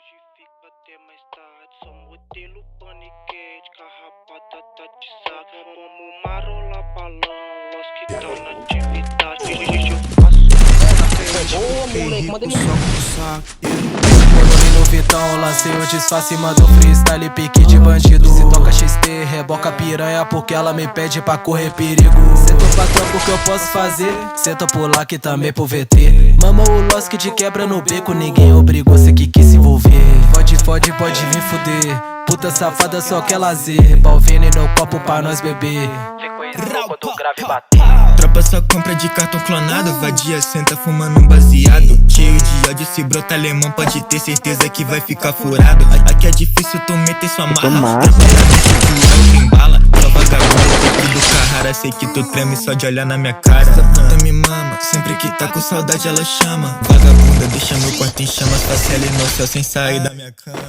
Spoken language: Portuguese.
Hoje fica até mais tarde, só modelo paniquete, carrapada tá de saco. Como marola balão, los que tão na atividade. Eu faço boa, moleque, mandei No Vitão, lancei o disfarce, mando freestyle, pique de bandido. Se toca XT, reboca piranha, porque ela me pede pra correr perigo. Senta pra trampo que eu posso fazer, senta por lá que também pro VT. Mama o Loss que te quebra no beco, ninguém obrigou, cê que quis se envolver. Pode vir fuder, puta safada só quer lazer. Balvene no copo pra nós beber. quando o grave bater. Tropa só compra de cartão clonado, vadia senta fumando um baseado. Cheio de ódio, se brota alemão pode ter certeza que vai ficar furado. Aqui é difícil tu meter sua marra, tem bala, só vagabundo, tudo carrara. Sei que tu treme só de olhar na minha cara. Essa puta me mama, sempre que tá com saudade ela chama. Vagabunda deixa meu quarto em chamas, parcela no céu sem sair da minha cama.